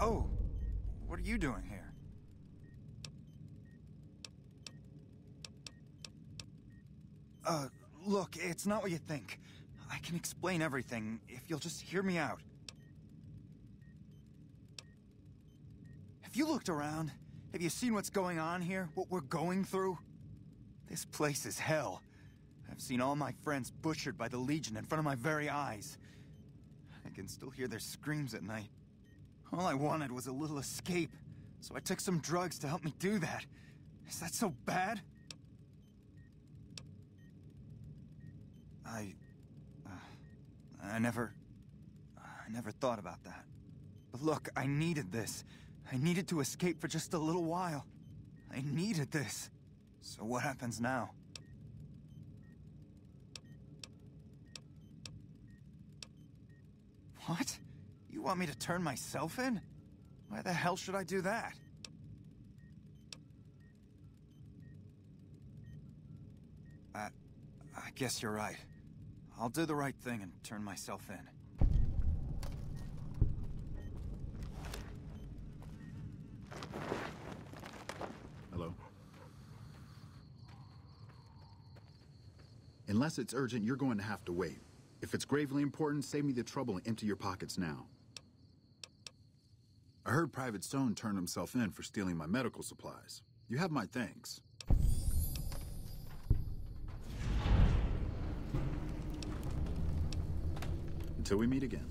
Oh, what are you doing here? Look, it's not what you think. I can explain everything if you'll just hear me out. Have you looked around? Have you seen what's going on here? What we're going through? This place is hell. I've seen all my friends butchered by the Legion in front of my very eyes. I can still hear their screams at night. All I wanted was a little escape, so I took some drugs to help me do that. Is that so bad? I never thought about that. But look, I needed this. I needed to escape for just a little while. I needed this. So what happens now? What? You want me to turn myself in? Why the hell should I do that? I guess you're right. I'll do the right thing and turn myself in. Hello? Unless it's urgent, you're going to have to wait. If it's gravely important, save me the trouble and empty your pockets now. I heard Private Stone turned himself in for stealing my medical supplies. You have my thanks. Until we meet again.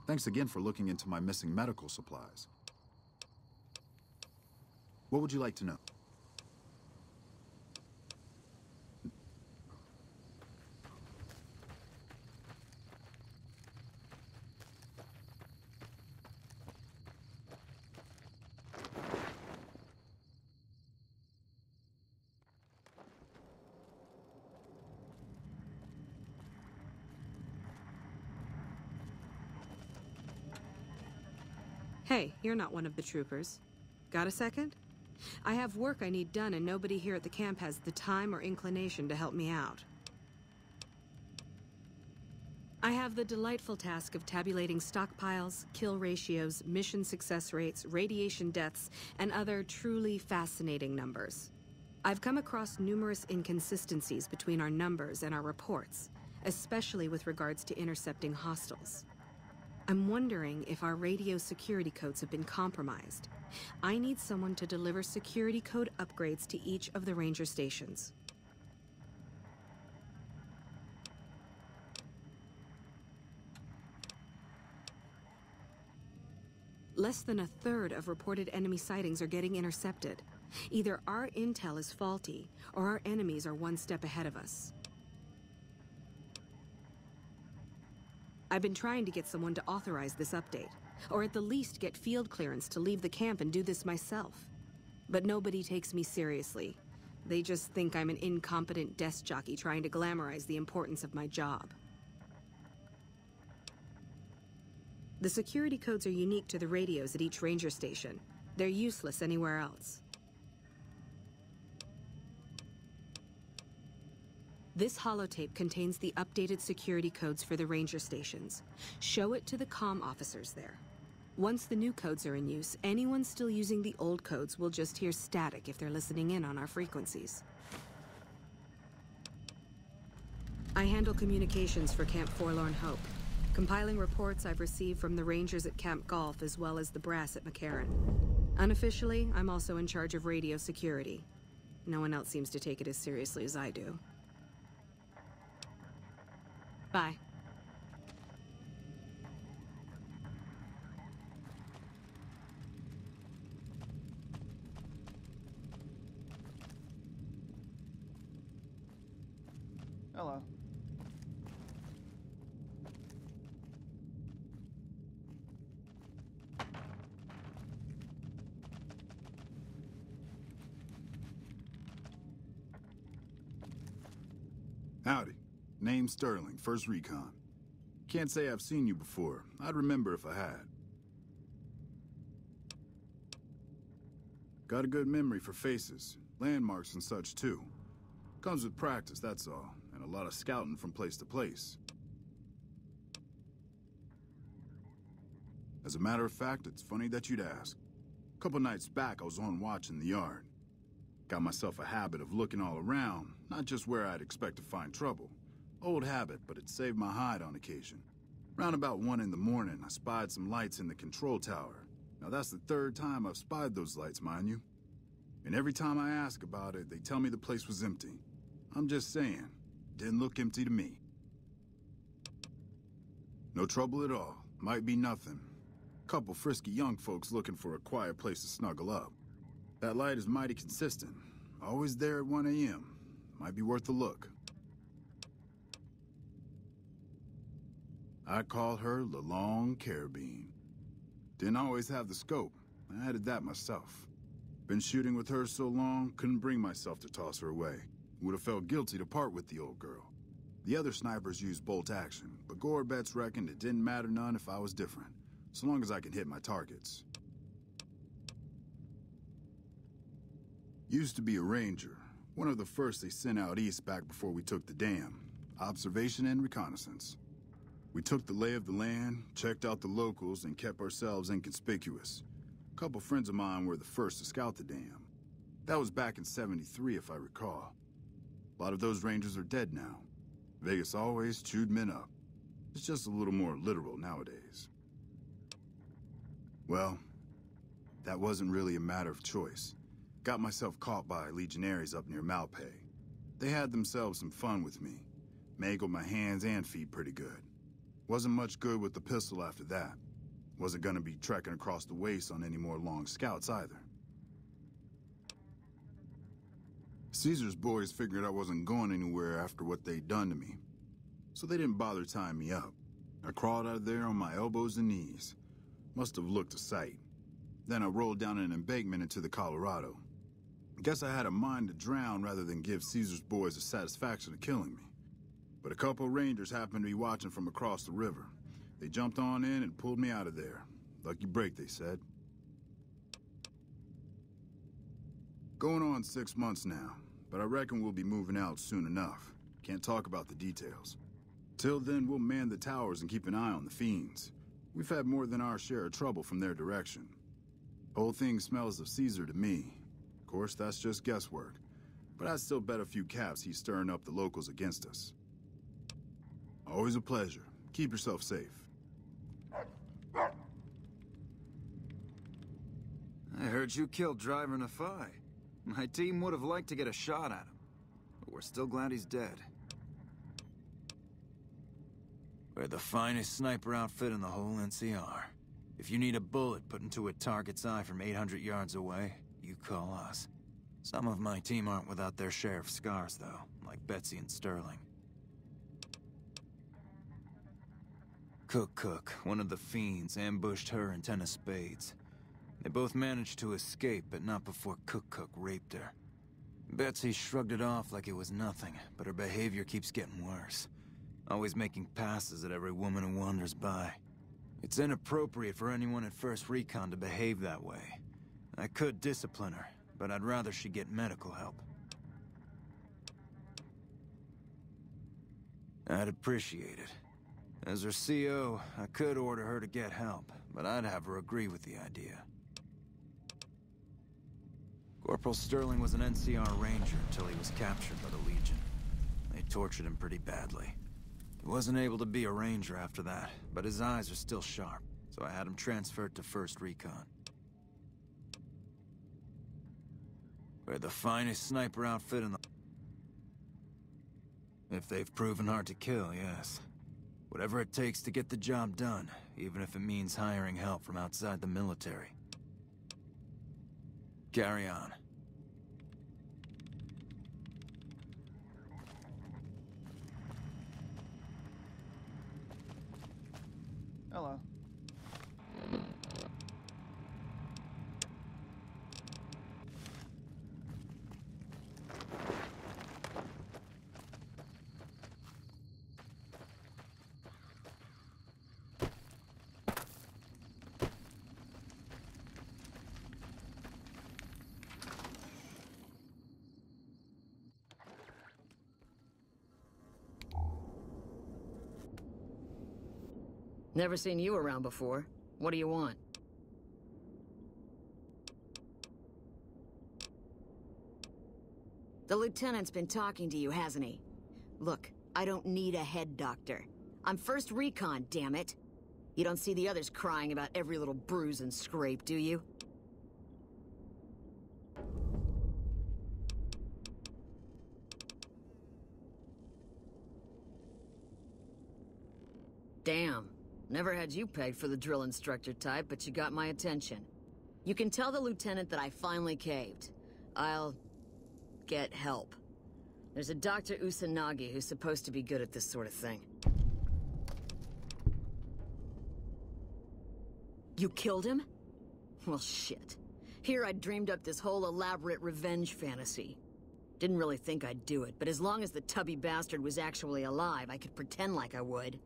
Thanks again for looking into my missing medical supplies. What would you like to know? Hey, you're not one of the troopers. Got a second? I have work I need done and nobody here at the camp has the time or inclination to help me out. I have the delightful task of tabulating stockpiles, kill ratios, mission success rates, radiation deaths, and other truly fascinating numbers. I've come across numerous inconsistencies between our numbers and our reports, especially with regards to intercepting hostiles. I'm wondering if our radio security codes have been compromised. I need someone to deliver security code upgrades to each of the ranger stations. Less than a third of reported enemy sightings are getting intercepted. Either our intel is faulty, or our enemies are one step ahead of us. I've been trying to get someone to authorize this update, or at the least get field clearance to leave the camp and do this myself. But nobody takes me seriously. They just think I'm an incompetent desk jockey trying to glamorize the importance of my job. The security codes are unique to the radios at each ranger station. They're useless anywhere else. This holotape contains the updated security codes for the ranger stations. Show it to the comm officers there. Once the new codes are in use, anyone still using the old codes will just hear static if they're listening in on our frequencies. I handle communications for Camp Forlorn Hope, compiling reports I've received from the rangers at Camp Golf as well as the brass at McCarran. Unofficially, I'm also in charge of radio security. No one else seems to take it as seriously as I do. Bye. Hello. Howdy. Name Sterling, 1st Recon. Can't say I've seen you before. I'd remember if I had. Got a good memory for faces, landmarks and such too. Comes with practice, that's all, and a lot of scouting from place to place. As a matter of fact, it's funny that you'd ask. A couple nights back, I was on watch in the yard. Got myself a habit of looking all around, not just where I'd expect to find trouble. Old habit, but it saved my hide on occasion. Round about 1 in the morning, I spied some lights in the control tower. Now that's the 3rd time I've spied those lights, mind you. And every time I ask about it, they tell me the place was empty. I'm just saying, didn't look empty to me. No trouble at all. Might be nothing. Couple frisky young folks looking for a quiet place to snuggle up. That light is mighty consistent. Always there at 1 a.m. Might be worth a look. I call her the Long Carabine. Didn't always have the scope. I added that myself. Been shooting with her so long, couldn't bring myself to toss her away. Would have felt guilty to part with the old girl. The other snipers used bolt action, but Gore bets reckoned it didn't matter none if I was different, so long as I could hit my targets. Used to be a ranger, one of the first they sent out east back before we took the dam. Observation and reconnaissance. We took the lay of the land, checked out the locals, and kept ourselves inconspicuous. A couple friends of mine were the first to scout the dam. That was back in '73, if I recall. A lot of those rangers are dead now. Vegas always chewed men up. It's just a little more literal nowadays. Well, that wasn't really a matter of choice. Got myself caught by legionaries up near Malpay. They had themselves some fun with me. Mangled my hands and feet pretty good. Wasn't much good with the pistol after that. Wasn't gonna be trekking across the waste on any more long scouts either. Caesar's boys figured I wasn't going anywhere after what they'd done to me. So they didn't bother tying me up. I crawled out of there on my elbows and knees. Must have looked a sight. Then I rolled down an embankment into the Colorado. Guess I had a mind to drown rather than give Caesar's boys the satisfaction of killing me. But a couple rangers happened to be watching from across the river. They jumped on in and pulled me out of there. Lucky break, they said. Going on 6 months now, but I reckon we'll be moving out soon enough. Can't talk about the details. Till then, we'll man the towers and keep an eye on the fiends. We've had more than our share of trouble from their direction. Whole thing smells of Caesar to me. Of course, that's just guesswork. But I'd still bet a few caps he's stirring up the locals against us. Always a pleasure. Keep yourself safe. I heard you killed Driver Nafai. My team would have liked to get a shot at him, but we're still glad he's dead. We're the finest sniper outfit in the whole NCR. If you need a bullet put into a target's eye from 800 yards away, you call us. Some of my team aren't without their share of scars, though, like Betsy and Sterling. Cook, one of the fiends, ambushed her and 10 of spades. They both managed to escape, but not before Cook raped her. Betsy shrugged it off like it was nothing, but her behavior keeps getting worse. Always making passes at every woman who wanders by. It's inappropriate for anyone at First Recon to behave that way. I could discipline her, but I'd rather she get medical help. I'd appreciate it. As her CO, I could order her to get help, but I'd have her agree with the idea. Corporal Sterling was an NCR ranger until he was captured by the Legion. They tortured him pretty badly. He wasn't able to be a ranger after that, but his eyes are still sharp, so I had him transferred to First Recon. We're the finest sniper outfit in the... If they've proven hard to kill, yes. Whatever it takes to get the job done, even if it means hiring help from outside the military. Carry on. Hello. Never seen you around before. What do you want? The lieutenant's been talking to you, hasn't he? Look, I don't need a head doctor. I'm first recon, damn it. You don't see the others crying about every little bruise and scrape, do you? Damn. Never had you pegged for the drill instructor type, but you got my attention. You can tell the lieutenant that I finally caved. I'll get help. There's a Dr. Usanagi who's supposed to be good at this sort of thing. You killed him? Well, shit. Here I'd dreamed up this whole elaborate revenge fantasy. Didn't really think I'd do it, but as long as the tubby bastard was actually alive, I could pretend like I would.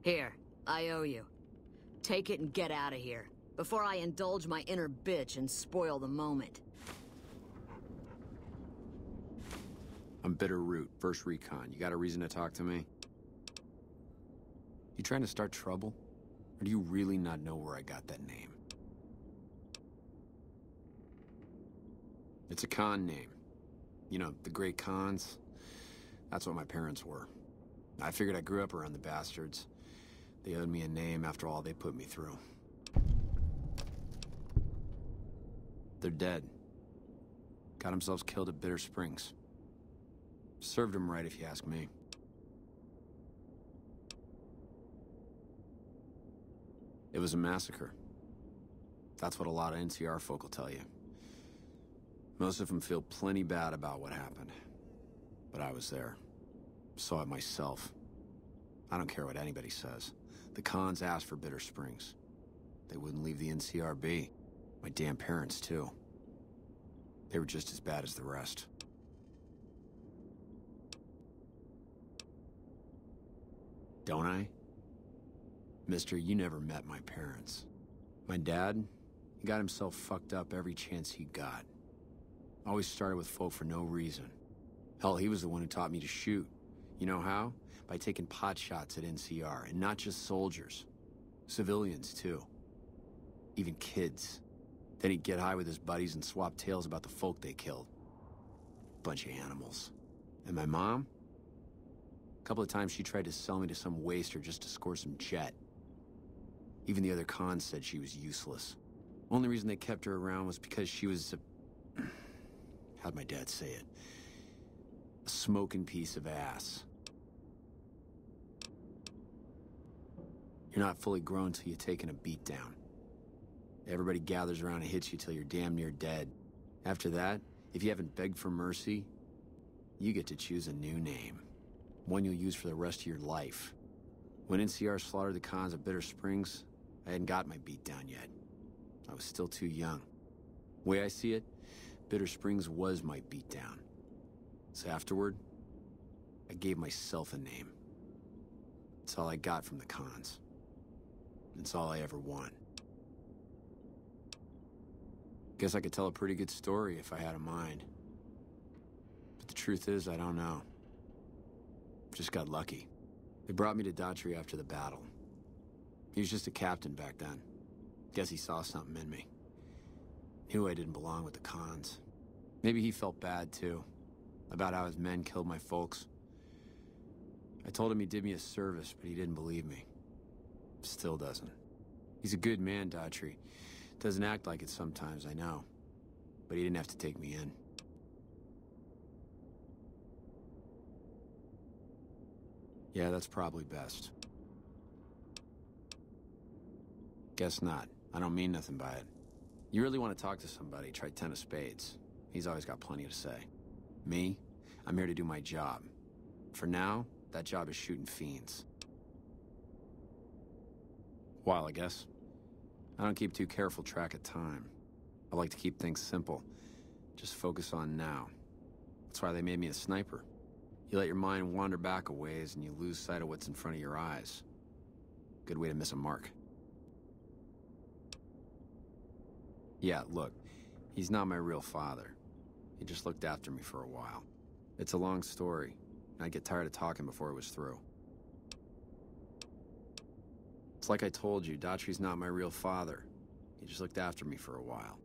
Here, I owe you. Take it and get out of here, before I indulge my inner bitch and spoil the moment. I'm Bitter Root, first recon. You got a reason to talk to me? You trying to start trouble? Or do you really not know where I got that name? It's a con name. You know, the great cons. That's what my parents were. I figured I grew up around the bastards. They owed me a name after all they put me through. They're dead. Got themselves killed at Bitter Springs. Served them right if you ask me. It was a massacre. That's what a lot of NCR folk will tell you. Most of them feel plenty bad about what happened. But I was there. Saw it myself. I don't care what anybody says. The cons asked for Bitter Springs. They wouldn't leave the NCR be. My damn parents, too. They were just as bad as the rest. Don't I? Mister, you never met my parents. My dad, he got himself fucked up every chance he got. Always started with folk for no reason. Hell, he was the one who taught me to shoot. You know how? By taking pot shots at NCR, and not just soldiers. Civilians, too. Even kids. Then he'd get high with his buddies and swap tales about the folk they killed. Bunch of animals. And my mom? A couple of times she tried to sell me to some waster just to score some jet. Even the other cons said she was useless. Only reason they kept her around was because she was a... how'd my dad say it? A smoking piece of ass. You're not fully grown till you've taken a beat down. Everybody gathers around and hits you till you're damn near dead. After that, if you haven't begged for mercy, you get to choose a new name. One you'll use for the rest of your life. When NCR slaughtered the cons at Bitter Springs, I hadn't got my beat down yet. I was still too young. The way I see it, Bitter Springs was my beat down. So afterward, I gave myself a name. It's all I got from the cons. It's all I ever want. Guess I could tell a pretty good story if I had a mind. But the truth is, I don't know. Just got lucky. They brought me to Daughtry after the battle. He was just a captain back then. Guess he saw something in me. Knew I didn't belong with the cons. Maybe he felt bad, too. About how his men killed my folks. I told him he did me a service, but he didn't believe me. Still doesn't. He's a good man, Daughtry. Doesn't act like it sometimes, I know. But he didn't have to take me in. Yeah, that's probably best. Guess not. I don't mean nothing by it. You really want to talk to somebody, try 10 of spades. He's always got plenty to say. Me? I'm here to do my job. For now, that job is shooting fiends. While, I guess. I don't keep too careful track of time. I like to keep things simple. Just focus on now. That's why they made me a sniper. You let your mind wander back a ways and you lose sight of what's in front of your eyes. Good way to miss a mark. Yeah, look, he's not my real father. He just looked after me for a while. It's a long story. I'd get tired of talking before it was through. It's like I told you, Daughtry's not my real father. He just looked after me for a while.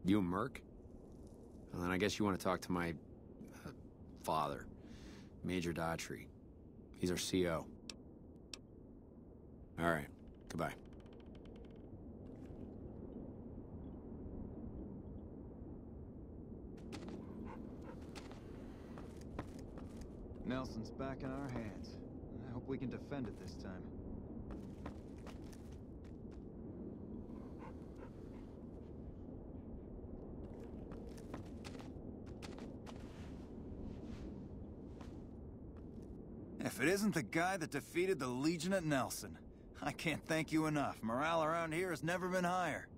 You a merc? Well, then I guess you want to talk to my... father, Major Daughtry. He's our CO. All right, goodbye. Nelson's back in our hands. I hope we can defend it this time. If it isn't the guy that defeated the Legion at Nelson, I can't thank you enough. Morale around here has never been higher.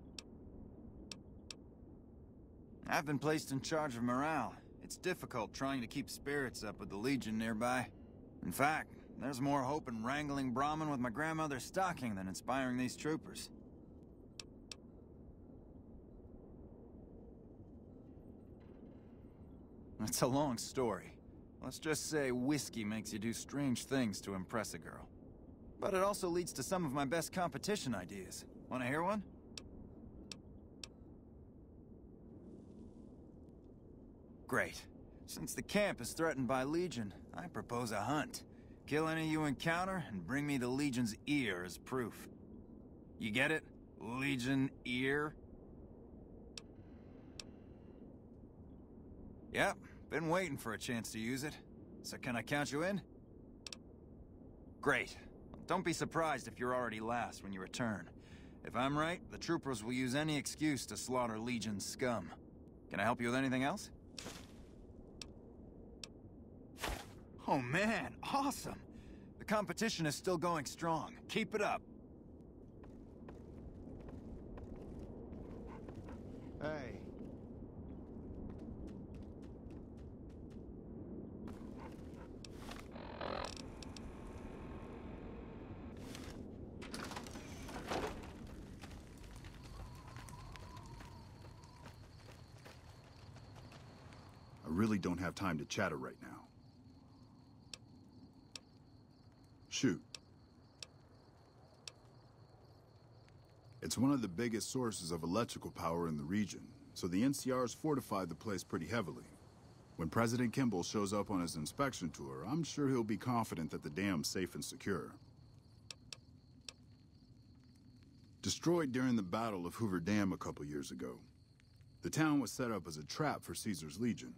I've been placed in charge of morale. It's difficult trying to keep spirits up with the Legion nearby. In fact, there's more hope in wrangling Brahmin with my grandmother's stocking than inspiring these troopers. It's a long story. Let's just say whiskey makes you do strange things to impress a girl. But it also leads to some of my best competition ideas. Want to hear one? Great. Since the camp is threatened by Legion, I propose a hunt. Kill any you encounter, and bring me the Legion's ear as proof. You get it? Legion ear? Yep, been waiting for a chance to use it. So can I count you in? Great. Don't be surprised if you're already last when you return. If I'm right, the troopers will use any excuse to slaughter Legion's scum. Can I help you with anything else? Oh man, awesome! The competition is still going strong. Keep it up. Hey. I really don't have time to chatter right now. Shoot. It's one of the biggest sources of electrical power in the region, so the NCR's fortified the place pretty heavily. When President Kimball shows up on his inspection tour, I'm sure he'll be confident that the dam's safe and secure. Destroyed during the Battle of Hoover Dam a couple years ago, the town was set up as a trap for Caesar's Legion.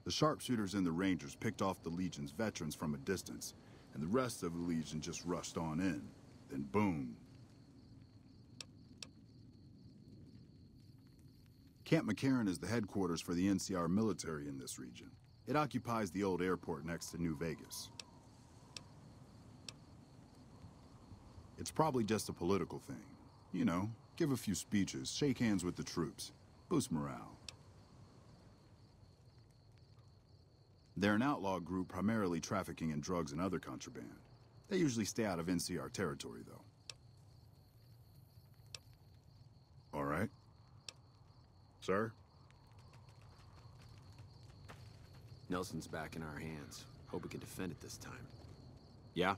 The sharpshooters and the Rangers picked off the Legion's veterans from a distance, and the rest of the Legion just rushed on in. Then boom. Camp McCarran is the headquarters for the NCR military in this region. It occupies the old airport next to New Vegas. It's probably just a political thing. You know, give a few speeches, shake hands with the troops, boost morale. They're an outlaw group primarily trafficking in drugs and other contraband. They usually stay out of NCR territory, though. All right. Sir? Nelson's back in our hands. Hope we can defend it this time. Yeah?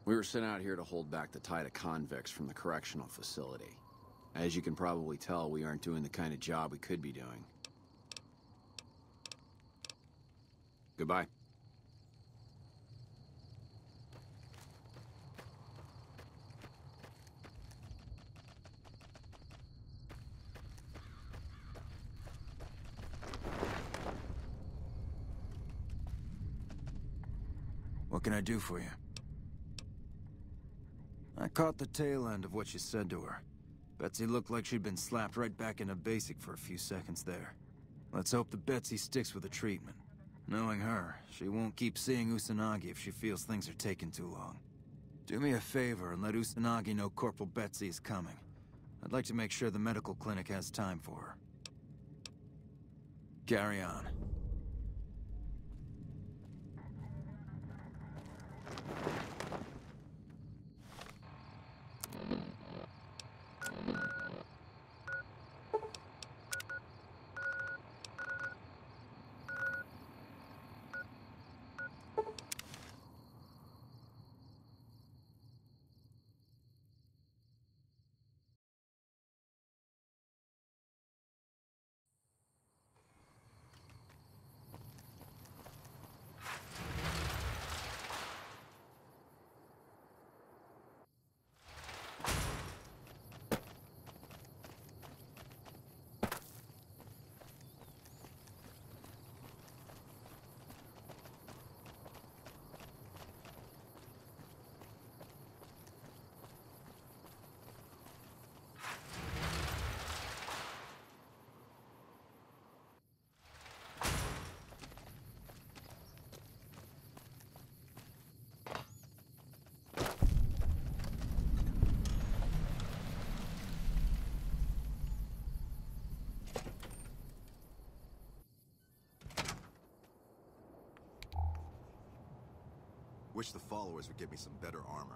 We were sent out here to hold back the tide of convicts from the correctional facility. As you can probably tell, we aren't doing the kind of job we could be doing. Goodbye. What can I do for you? I caught the tail end of what you said to her. Betsy looked like she'd been slapped right back into basic for a few seconds there. Let's hope that Betsy sticks with the treatment. Knowing her, she won't keep seeing Usanagi if she feels things are taking too long. Do me a favor and let Usanagi know Corporal Betsy is coming. I'd like to make sure the medical clinic has time for her. Carry on. Wish the followers would give me some better armor.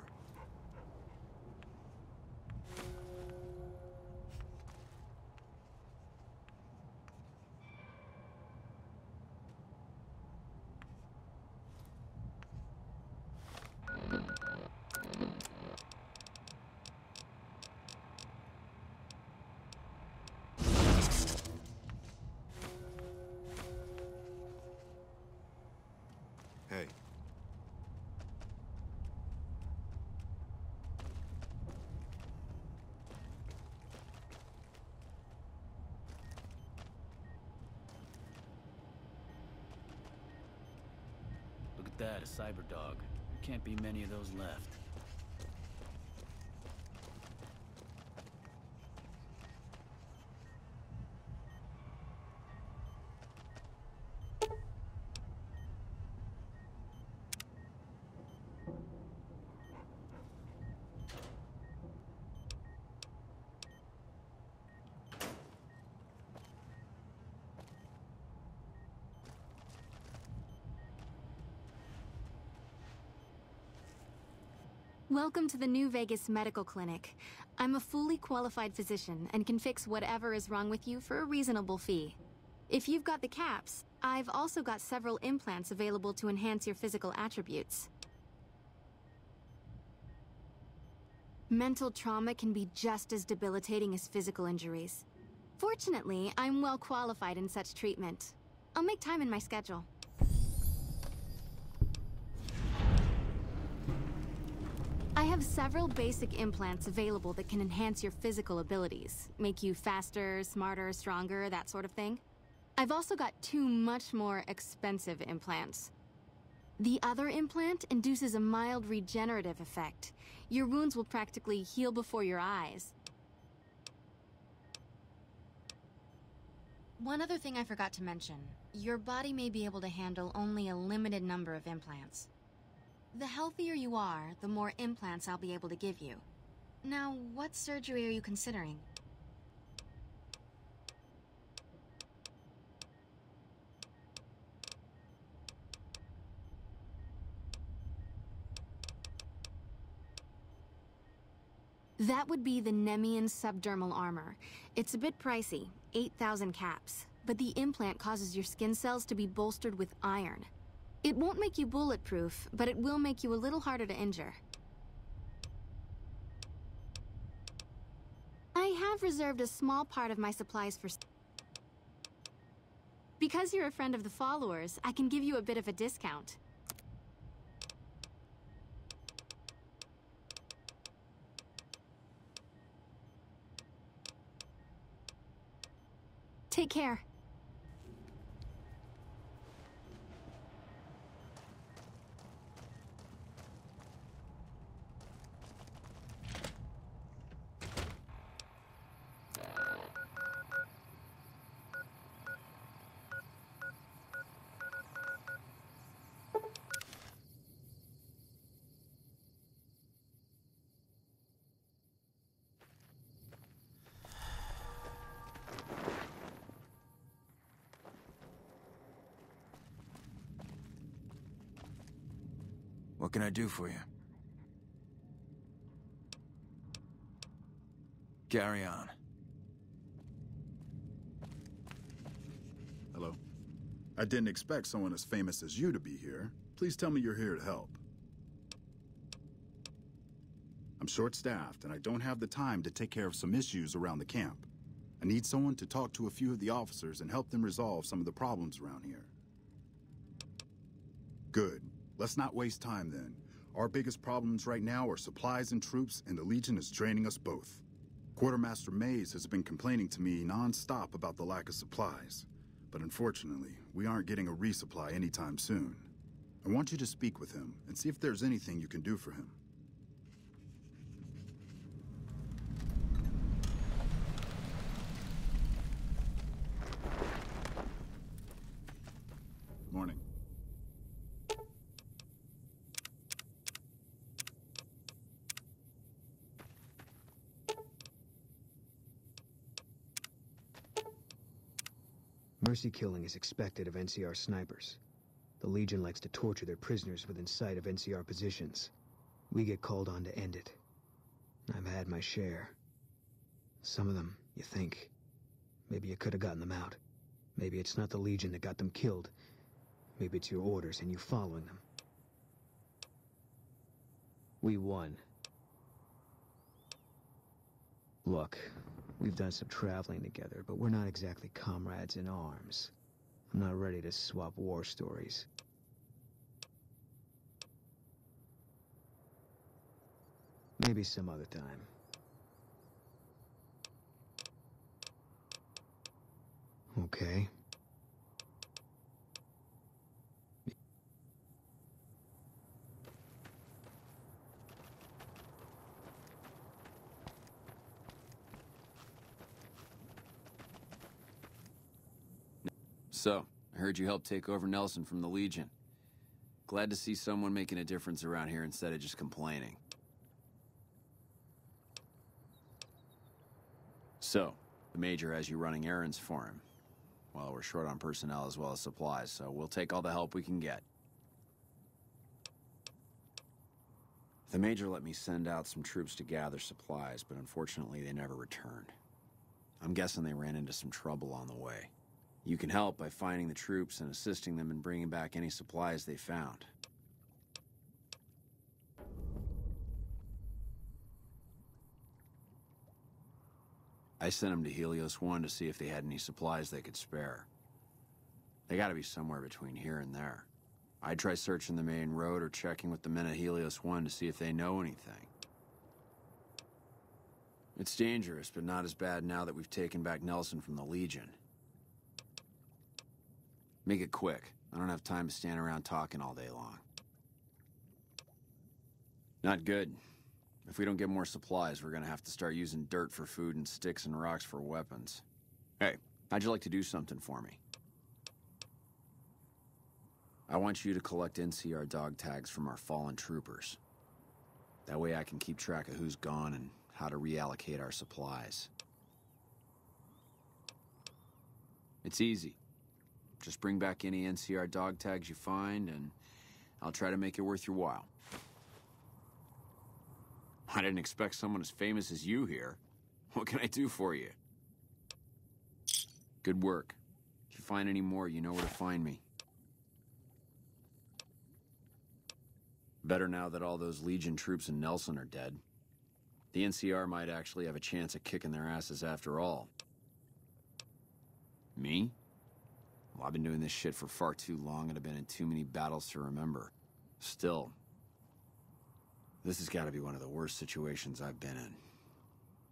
Hey. Look at that, a cyber dog. There can't be many of those left. Welcome to the New Vegas Medical Clinic. I'm a fully qualified physician and can fix whatever is wrong with you for a reasonable fee. If you've got the caps, I've also got several implants available to enhance your physical attributes. Mental trauma can be just as debilitating as physical injuries. Fortunately, I'm well qualified in such treatment. I'll make time in my schedule. I have several basic implants available that can enhance your physical abilities, make you faster, smarter, stronger, that sort of thing. I've also got 2 much more expensive implants. The other implant induces a mild regenerative effect. Your wounds will practically heal before your eyes. One other thing I forgot to mention. Your body may be able to handle only a limited number of implants. The healthier you are, the more implants I'll be able to give you. Now, what surgery are you considering? That would be the Nemean subdermal armor. It's a bit pricey, 8,000 caps, but the implant causes your skin cells to be bolstered with iron. It won't make you bulletproof, but it will make you a little harder to injure. I have reserved a small part of my supplies for... Because you're a friend of the followers, I can give you a bit of a discount. Take care. What can I do for you? Carry on. Hello? I didn't expect someone as famous as you to be here. Please tell me you're here to help. I'm short-staffed, and I don't have the time to take care of some issues around the camp. I need someone to talk to a few of the officers and help them resolve some of the problems around here. Good. Let's not waste time then. Our biggest problems right now are supplies and troops, and the Legion is draining us both. Quartermaster Mays has been complaining to me non-stop about the lack of supplies. But unfortunately, we aren't getting a resupply anytime soon. I want you to speak with him and see if there's anything you can do for him. Morning. Mercy killing is expected of NCR snipers. The Legion likes to torture their prisoners within sight of NCR positions. We get called on to end it. I've had my share. Some of them, you think. Maybe you could have gotten them out. Maybe it's not the Legion that got them killed. Maybe it's your orders and you following them. We won. Look, we've done some traveling together, but we're not exactly comrades in arms. I'm not ready to swap war stories. Maybe some other time. Okay. So, I heard you helped take over Nelson from the Legion. Glad to see someone making a difference around here instead of just complaining. So, the Major has you running errands for him. Well, we're short on personnel as well as supplies, so we'll take all the help we can get. The Major let me send out some troops to gather supplies, but unfortunately they never returned. I'm guessing they ran into some trouble on the way. You can help by finding the troops and assisting them in bringing back any supplies they found. I sent them to Helios 1 to see if they had any supplies they could spare. They gotta be somewhere between here and there. I'd try searching the main road or checking with the men at Helios 1 to see if they know anything. It's dangerous, but not as bad now that we've taken back Nelson from the Legion. Make it quick. I don't have time to stand around talking all day long. Not good. If we don't get more supplies, we're gonna have to start using dirt for food and sticks and rocks for weapons. Hey, how'd you like to do something for me? I want you to collect NCR dog tags from our fallen troopers. That way I can keep track of who's gone and how to reallocate our supplies. It's easy. Just bring back any NCR dog tags you find, and I'll try to make it worth your while. I didn't expect someone as famous as you here. What can I do for you? Good work. If you find any more, you know where to find me. Better now that all those Legion troops in Nelson are dead. The NCR might actually have a chance at kicking their asses after all. Me? Well, I've been doing this shit for far too long and have been in too many battles to remember. Still, this has got to be one of the worst situations I've been in.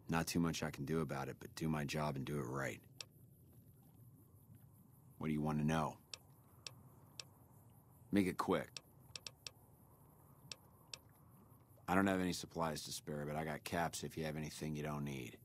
Not too much I can do about it, but do my job and do it right. What do you want to know? Make it quick. I don't have any supplies to spare, but I got caps if you have anything you don't need.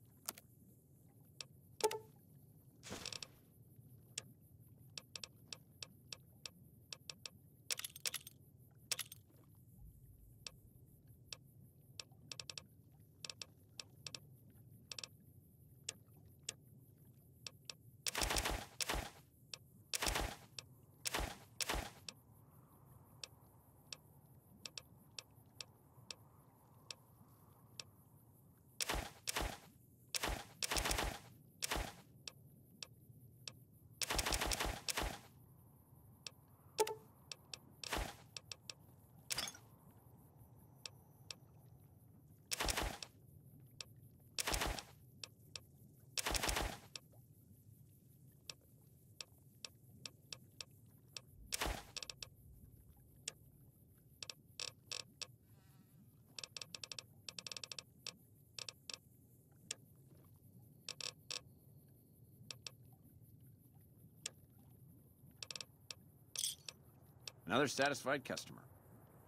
Another satisfied customer.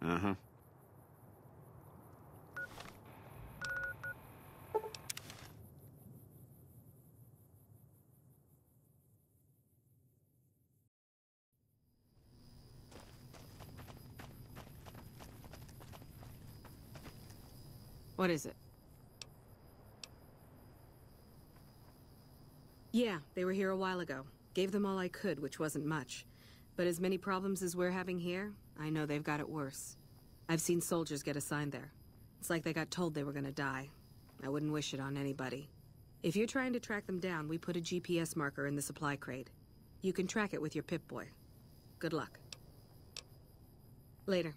Uh-huh. What is it? Yeah, they were here a while ago. Gave them all I could, which wasn't much. But as many problems as we're having here, I know they've got it worse. I've seen soldiers get assigned there. It's like they got told they were gonna die. I wouldn't wish it on anybody. If you're trying to track them down, we put a GPS marker in the supply crate. You can track it with your Pip-Boy. Good luck. Later.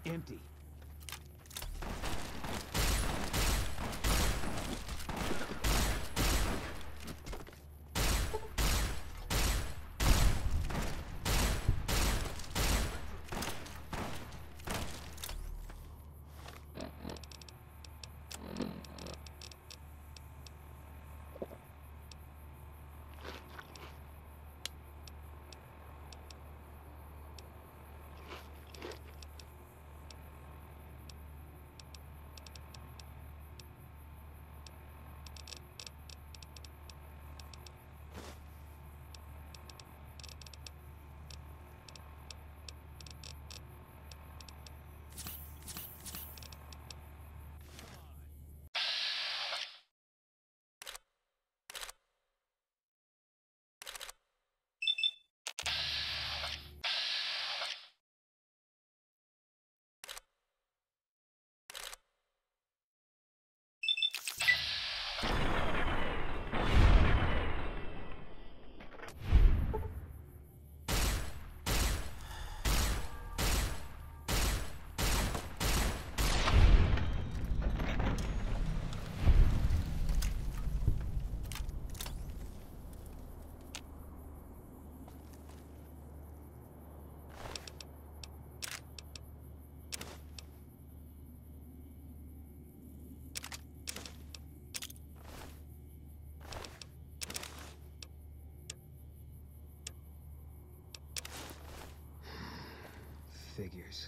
Empty. Figures.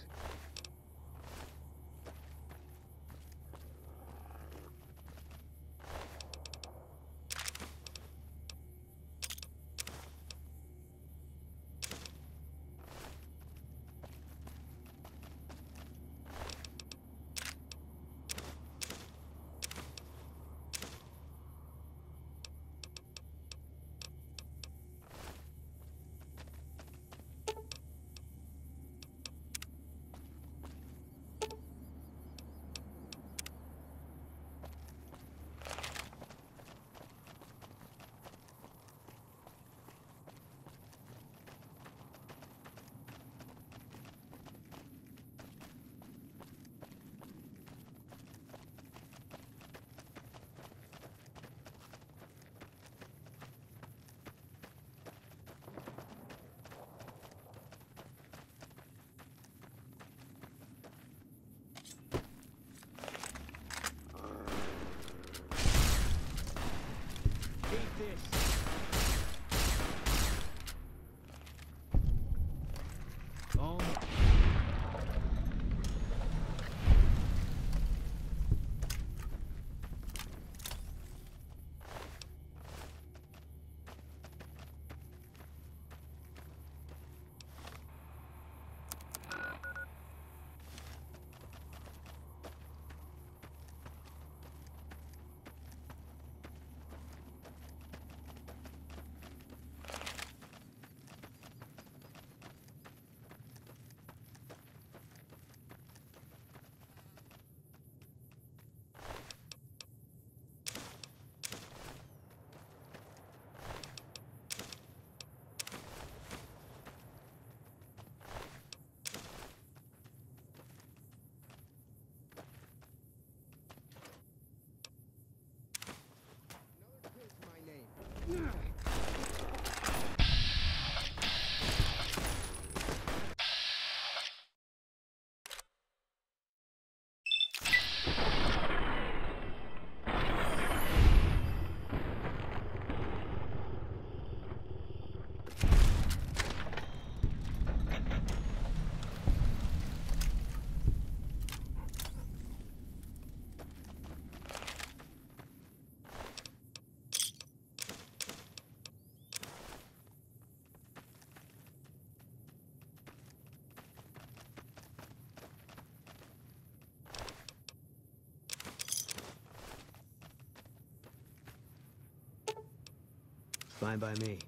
Fine by me.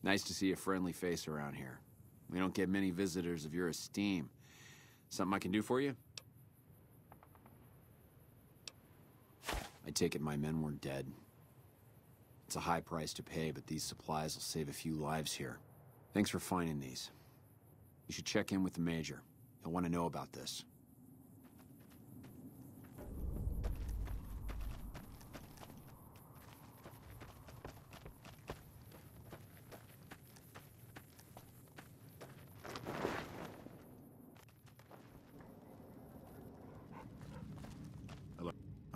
Nice to see a friendly face around here. We don't get many visitors of your esteem. Something I can do for you? I take it my men weren't dead. It's a high price to pay, but these supplies will save a few lives here. Thanks for finding these. You should check in with the Major. He'll want to know about this.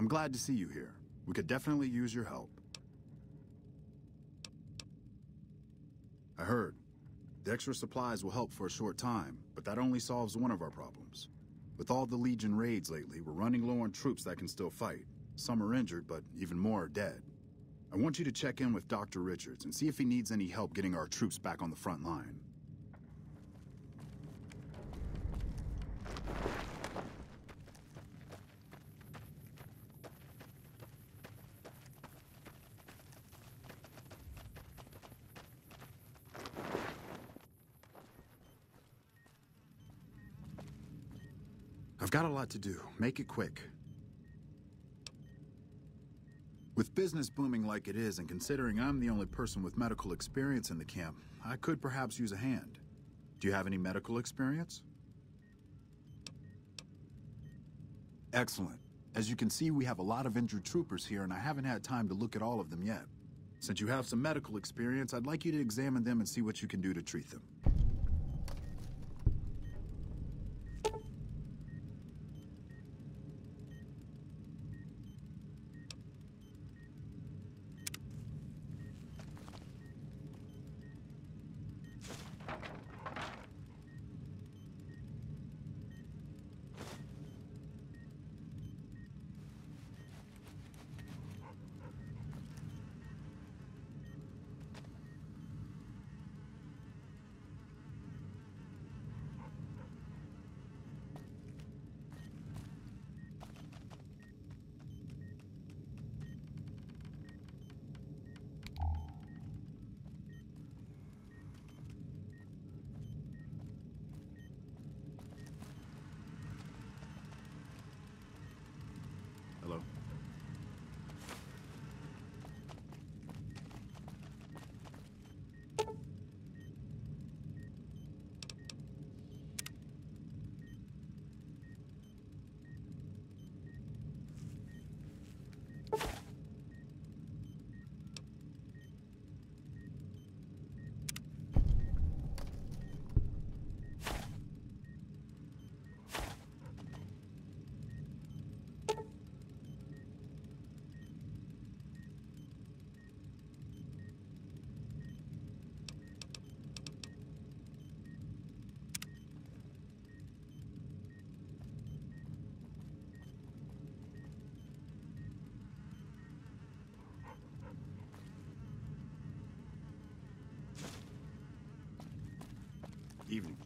I'm glad to see you here. We could definitely use your help. I heard. The extra supplies will help for a short time, but that only solves one of our problems. With all the Legion raids lately, we're running low on troops that can still fight. Some are injured, but even more are dead. I want you to check in with Dr. Richards and see if he needs any help getting our troops back on the front line. I've got a lot to do. Make it quick. With business booming like it is, and considering I'm the only person with medical experience in the camp, I could perhaps use a hand. Do you have any medical experience? Excellent. As you can see, we have a lot of injured troopers here, and I haven't had time to look at all of them yet. Since you have some medical experience, I'd like you to examine them and see what you can do to treat them. Evening.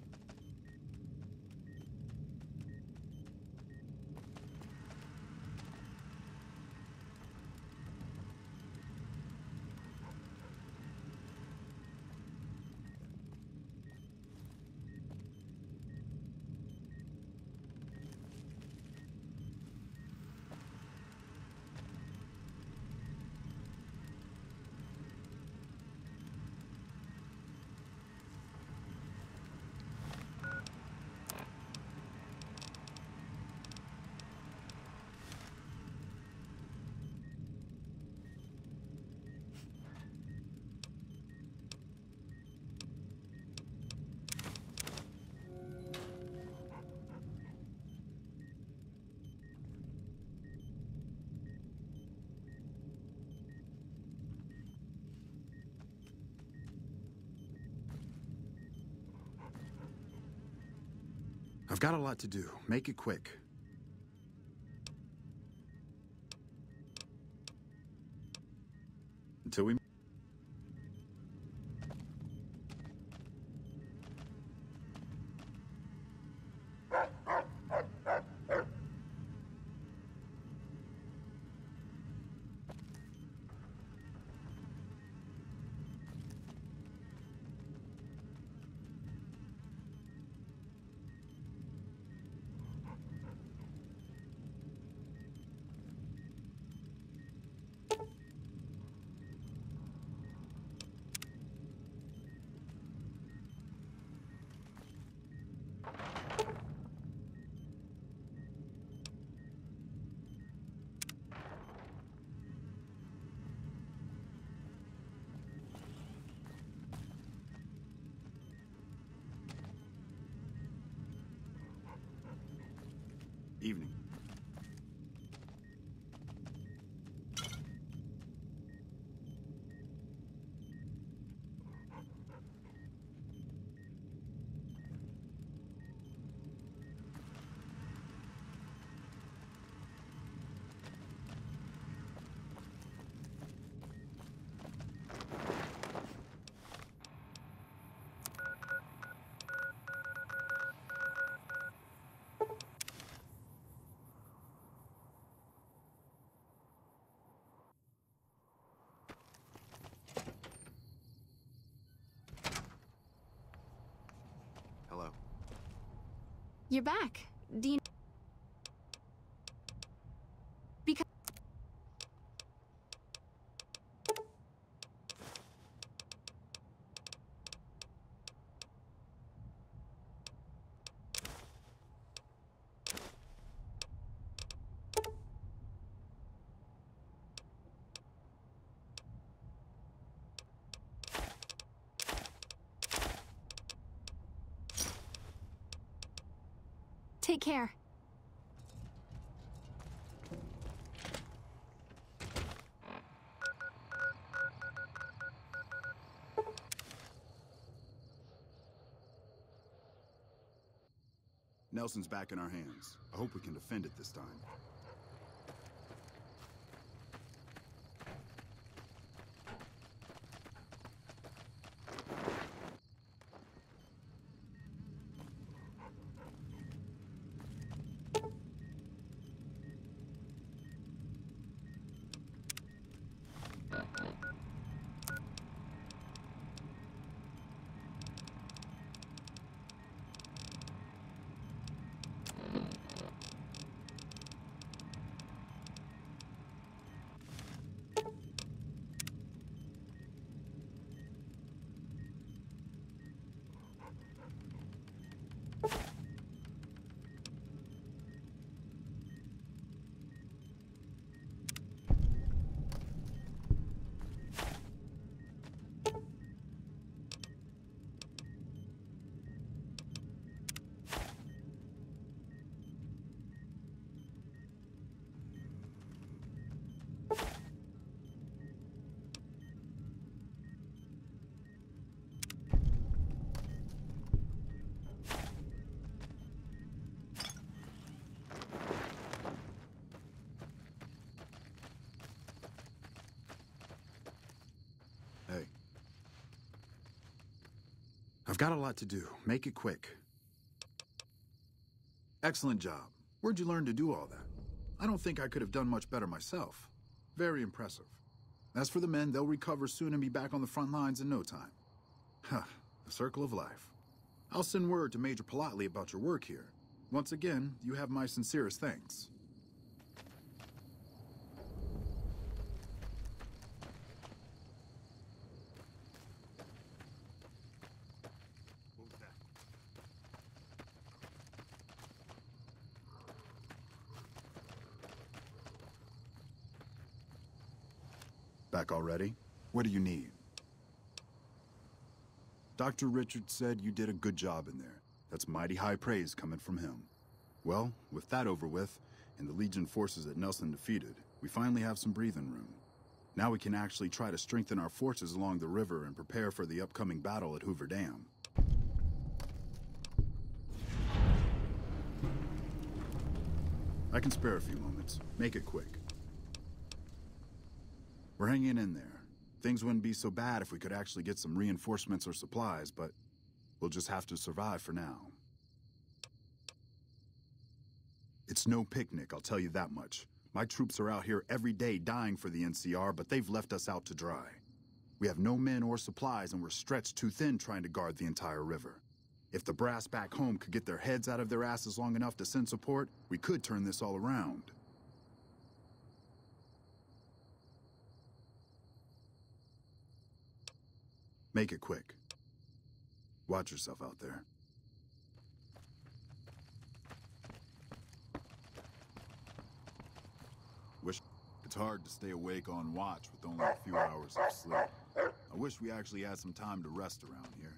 I've got a lot to do. Make it quick. Until we... Evening. Hello. You're back. Do you... Because... Take care. Nelson's back in our hands. I hope we can defend it this time. I've got a lot to do. Make it quick. Excellent job. Where'd you learn to do all that? I don't think I could have done much better myself. Very impressive. As for the men, they'll recover soon and be back on the front lines in no time. Huh, the circle of life. I'll send word to Major Politely about your work here. Once again, you have my sincerest thanks. What was that? Back already? What do you need? Dr. Richards said you did a good job in there. That's mighty high praise coming from him. Well, with that over with, and the Legion forces at Nelson defeated, we finally have some breathing room. Now we can actually try to strengthen our forces along the river and prepare for the upcoming battle at Hoover Dam. I can spare a few moments. Make it quick. We're hanging in there. Things wouldn't be so bad if we could actually get some reinforcements or supplies, but we'll just have to survive for now. It's no picnic, I'll tell you that much. My troops are out here every day dying for the NCR, but they've left us out to dry. We have no men or supplies, and we're stretched too thin trying to guard the entire river. If the brass back home could get their heads out of their asses long enough to send support, we could turn this all around. Make it quick. Watch yourself out there. It's hard to stay awake on watch with only a few hours of sleep. I wish we actually had some time to rest around here.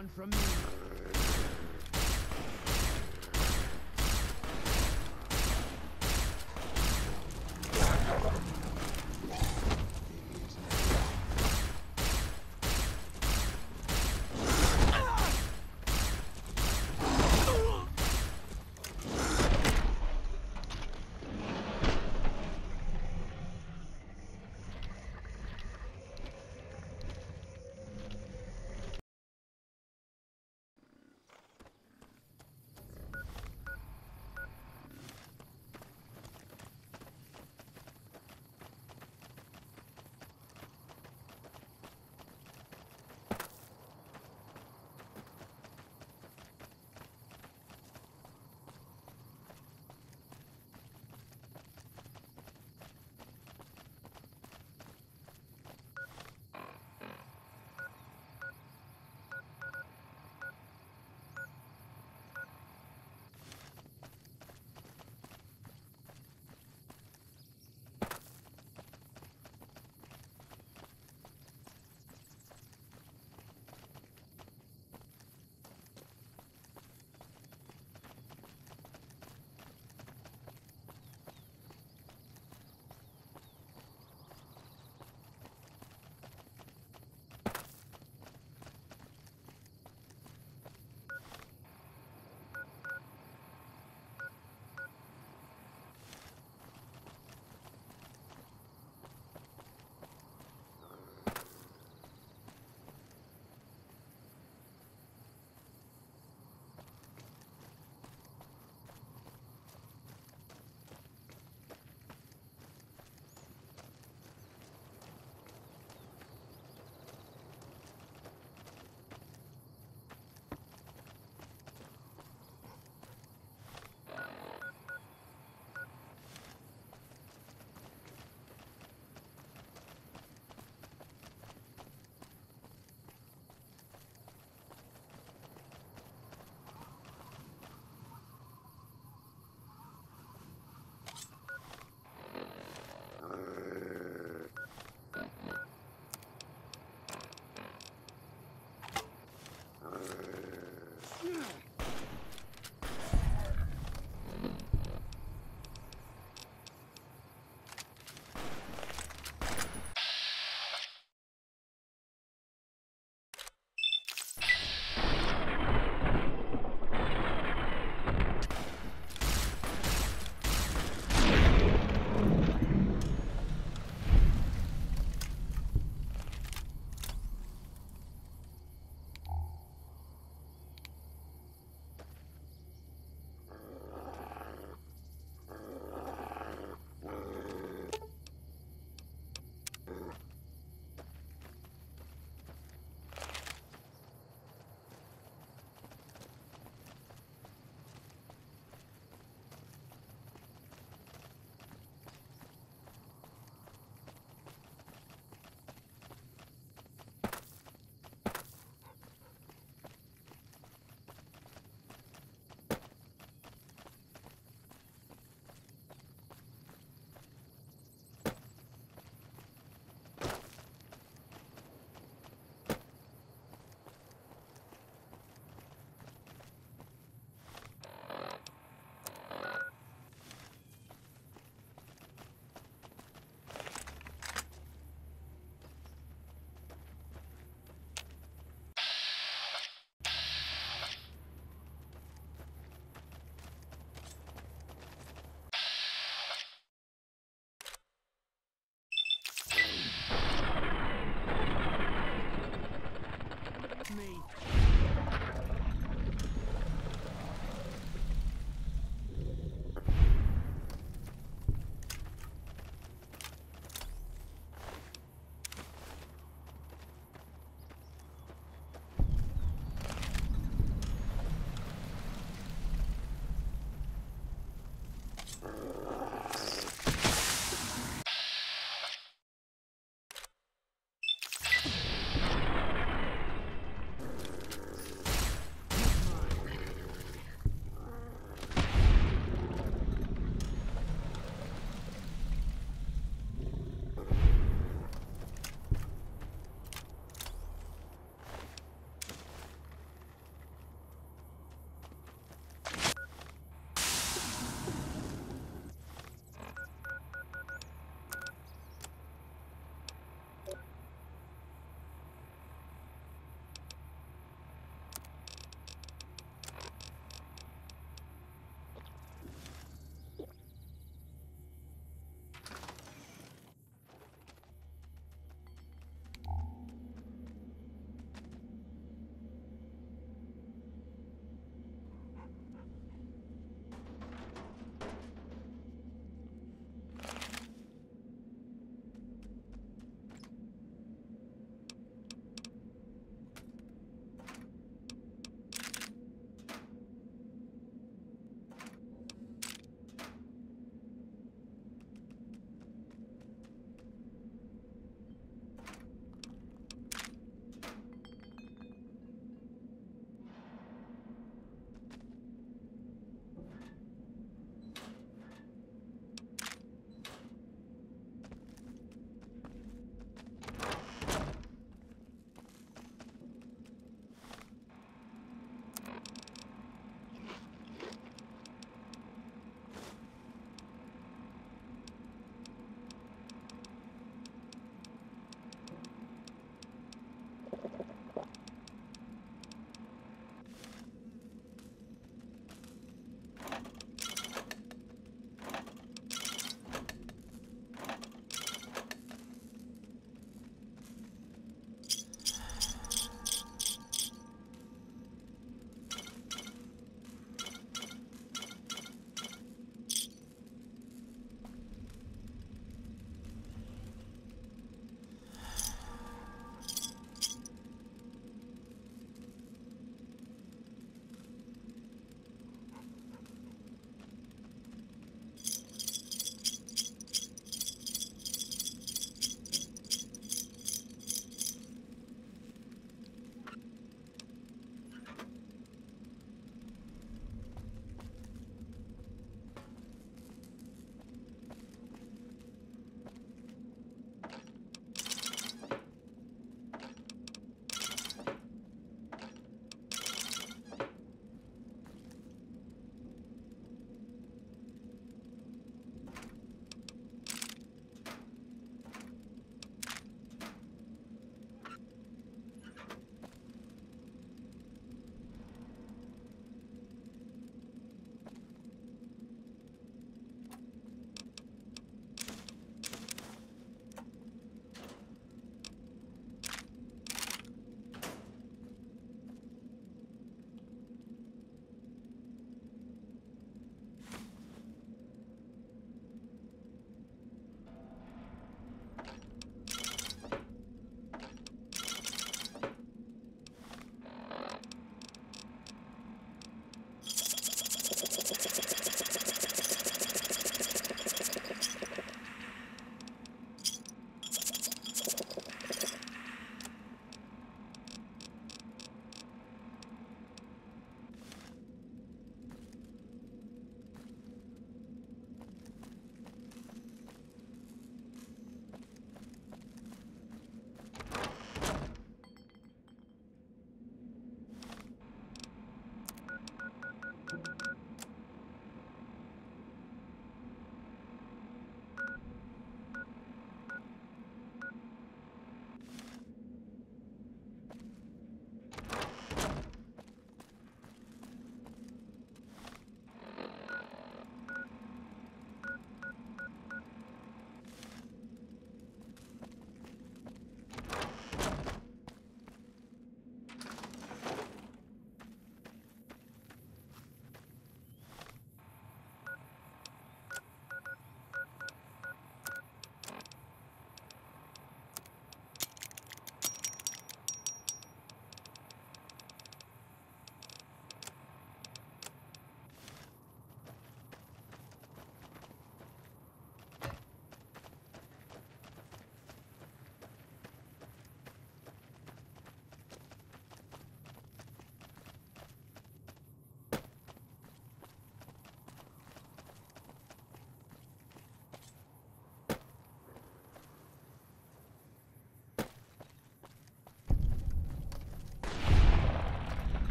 run from me.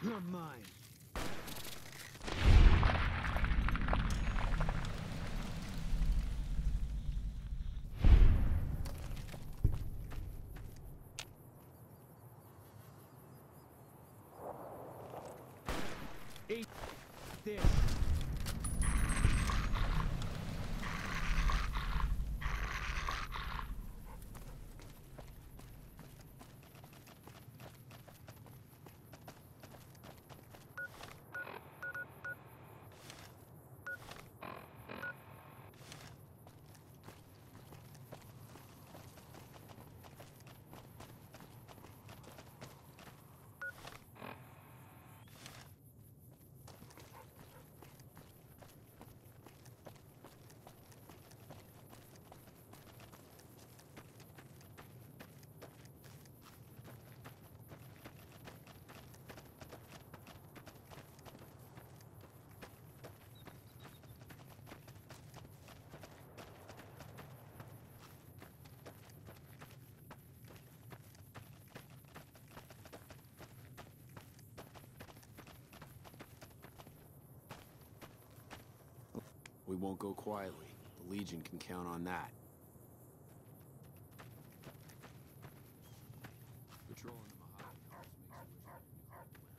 You're mine. Eat this. We won't go quietly. The Legion can count on that. Patrolling the Mojave Hills makes you wish you could be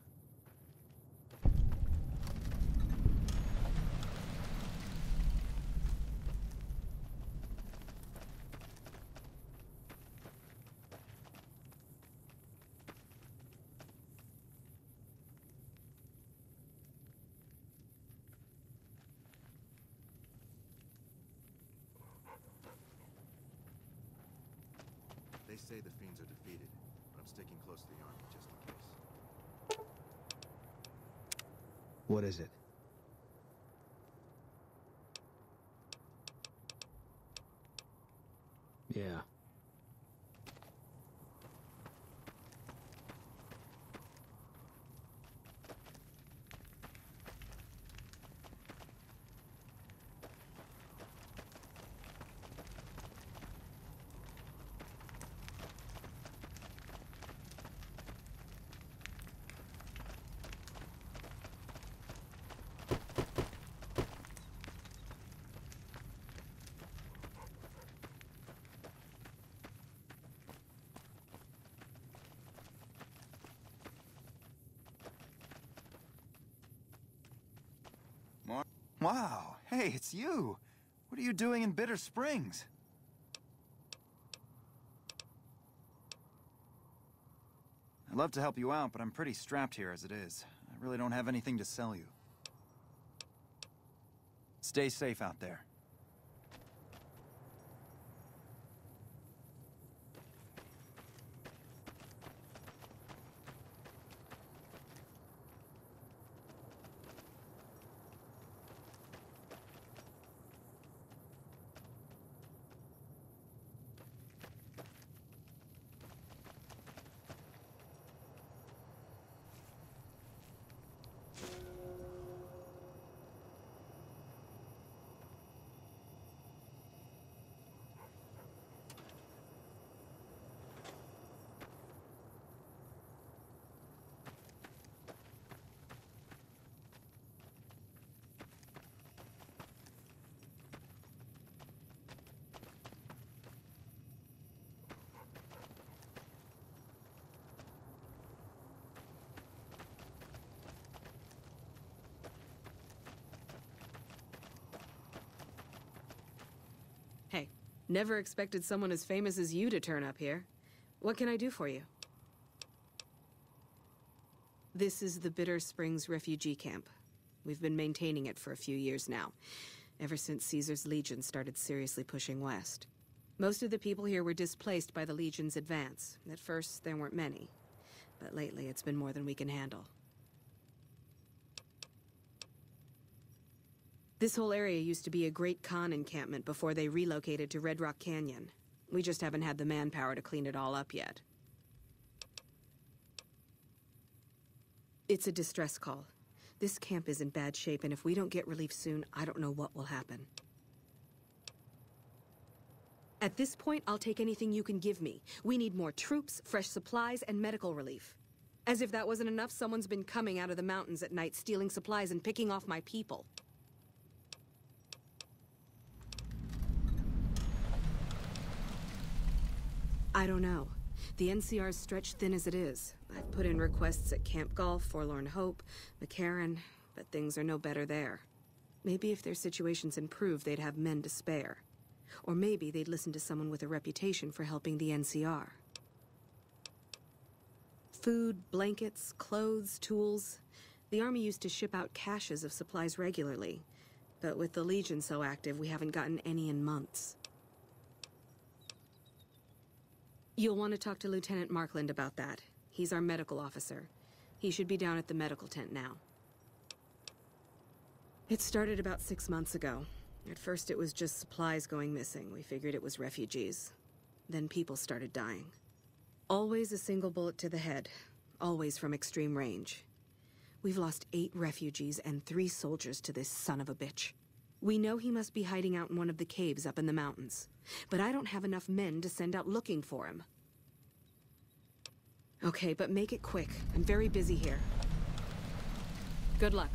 They say the fiends are defeated, but I'm sticking close to the army just in case. What is it? Yeah. Wow, hey, it's you. What are you doing in Bitter Springs? I'd love to help you out, but I'm pretty strapped here as it is. I really don't have anything to sell you. Stay safe out there. Hey, never expected someone as famous as you to turn up here. What can I do for you? This is the Bitter Springs refugee camp. We've been maintaining it for a few years now, ever since Caesar's Legion started seriously pushing west. Most of the people here were displaced by the Legion's advance. At first, there weren't many, but lately it's been more than we can handle. This whole area used to be a Great Khan encampment before they relocated to Red Rock Canyon. We just haven't had the manpower to clean it all up yet. It's a distress call. This camp is in bad shape, and if we don't get relief soon, I don't know what will happen. At this point, I'll take anything you can give me. We need more troops, fresh supplies, and medical relief. As if that wasn't enough, someone's been coming out of the mountains at night, stealing supplies and picking off my people. I don't know. The NCR's stretched thin as it is. I've put in requests at Camp Golf, Forlorn Hope, McCarran, but things are no better there. Maybe if their situations improved, they'd have men to spare. Or maybe they'd listen to someone with a reputation for helping the NCR. Food, blankets, clothes, tools. The Army used to ship out caches of supplies regularly. But with the Legion so active, we haven't gotten any in months. You'll want to talk to Lieutenant Markland about that. He's our medical officer. He should be down at the medical tent now. It started about 6 months ago. At first it was just supplies going missing. We figured it was refugees. Then people started dying. Always a single bullet to the head. Always from extreme range. We've lost 8 refugees and 3 soldiers to this son of a bitch. We know he must be hiding out in one of the caves up in the mountains. But I don't have enough men to send out looking for him. Okay, but make it quick. I'm very busy here. Good luck.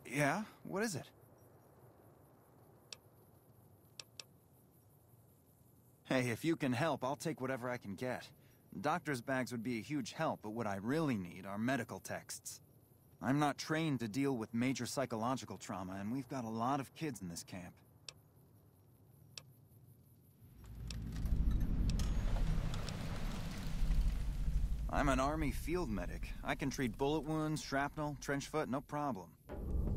Yeah? What is it? Hey, if you can help, I'll take whatever I can get. Doctor's bags would be a huge help, but what I really need are medical texts. I'm not trained to deal with major psychological trauma, and we've got a lot of kids in this camp. I'm an Army field medic. I can treat bullet wounds, shrapnel, trench foot, no problem.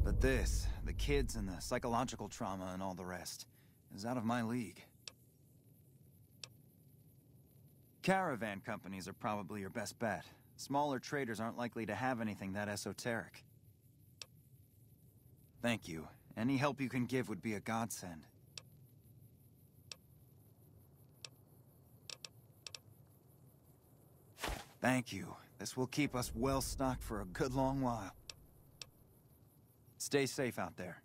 But this, the kids and the psychological trauma and all the rest, is out of my league. Caravan companies are probably your best bet. Smaller traders aren't likely to have anything that esoteric. Thank you. Any help you can give would be a godsend. Thank you. This will keep us well stocked for a good long while. Stay safe out there.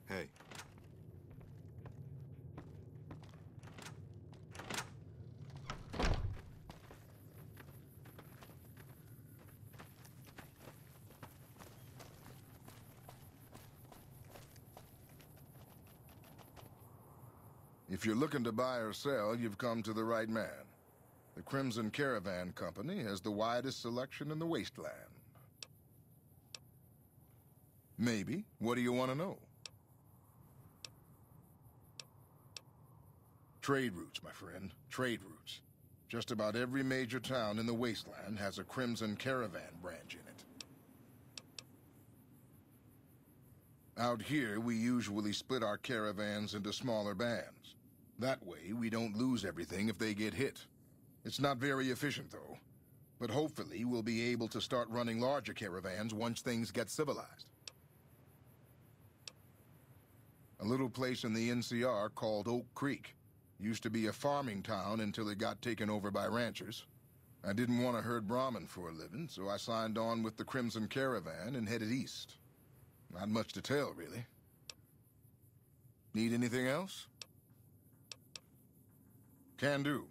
Hey. If you're looking to buy or sell, you've come to the right man. The Crimson Caravan Company has the widest selection in the wasteland. Maybe. What do you want to know? Trade routes, my friend. Trade routes. Just about every major town in the wasteland has a Crimson Caravan branch in it. Out here, we usually split our caravans into smaller bands. That way, we don't lose everything if they get hit. It's not very efficient, though. But hopefully, we'll be able to start running larger caravans once things get civilized. A little place in the NCR called Oak Creek. Used to be a farming town until it got taken over by ranchers. I didn't want to herd Brahmin for a living, so I signed on with the Crimson Caravan and headed east. Not much to tell, really. Need anything else? Can do.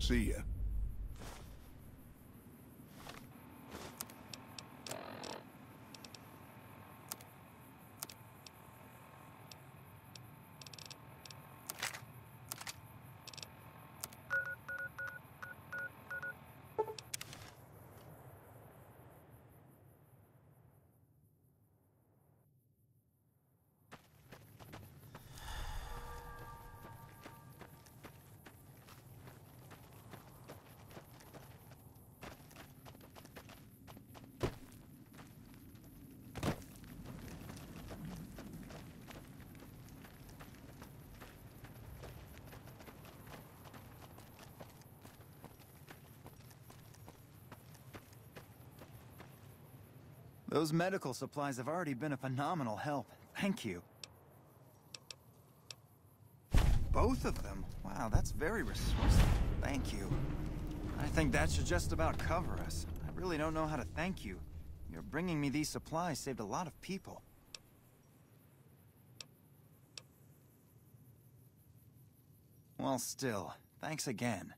See ya. Those medical supplies have already been a phenomenal help. Thank you. Both of them? Wow, that's very resourceful. Thank you. I think that should just about cover us. I really don't know how to thank you. Your bringing me these supplies saved a lot of people. Well, still, thanks again.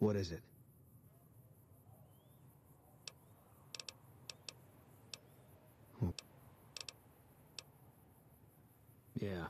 What is it? Oh. Yeah.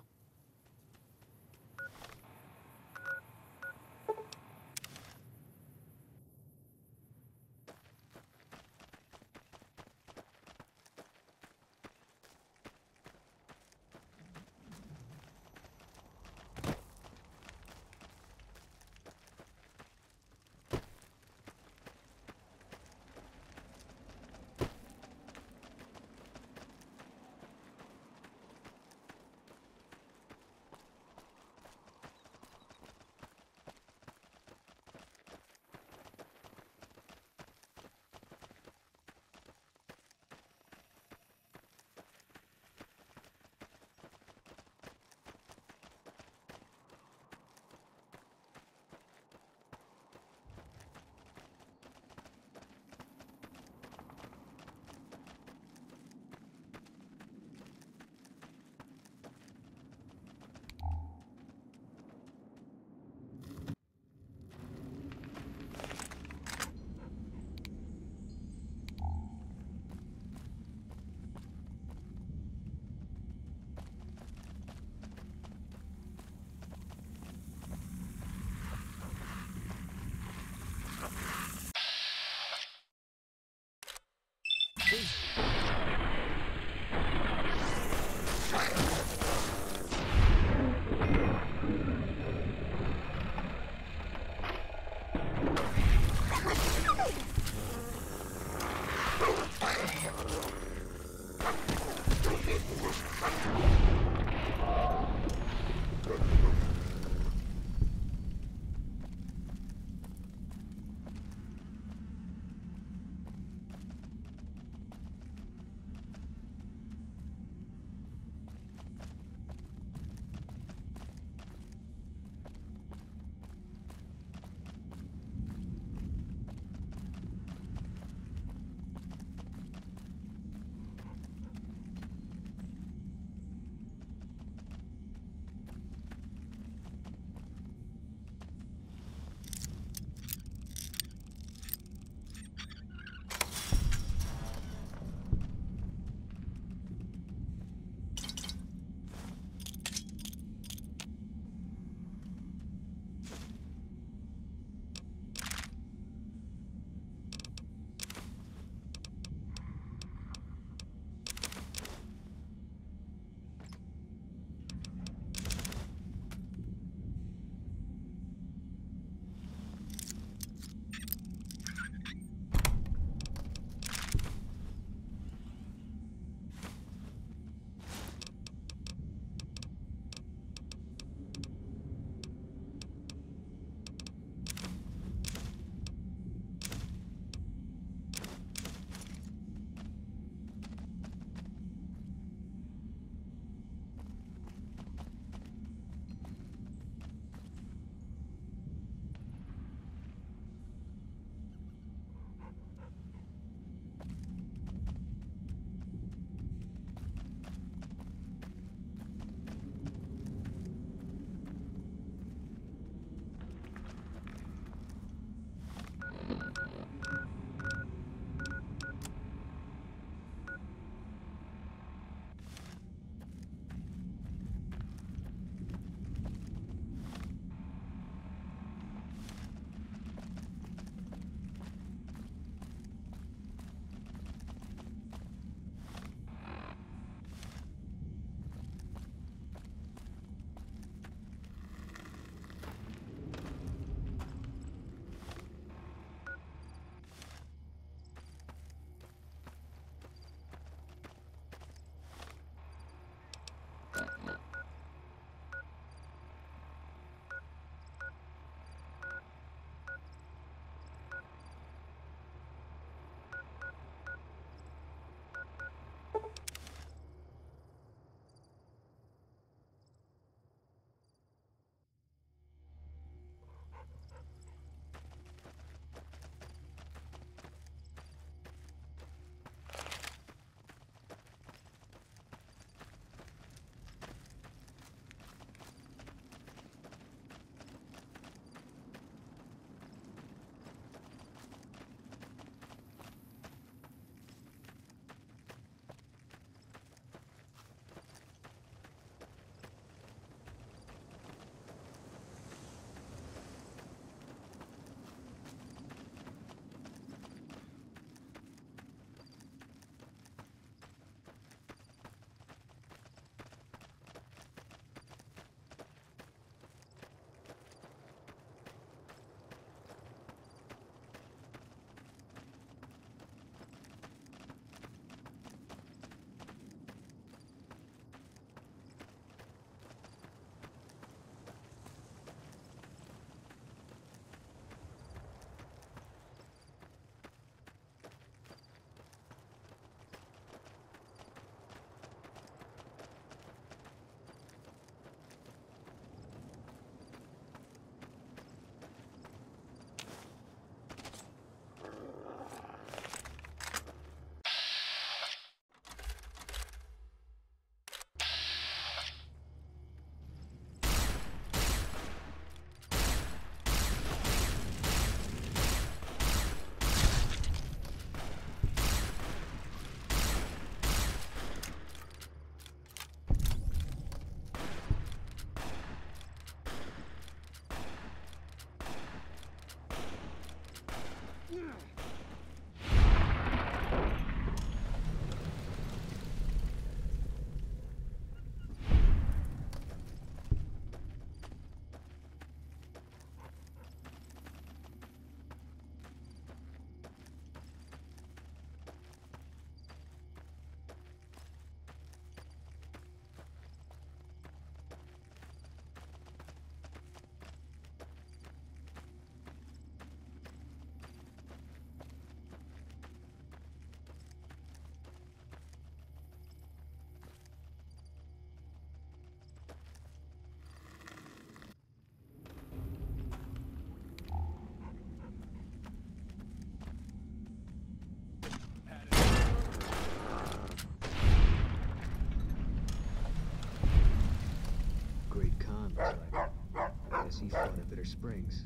Colorado Springs.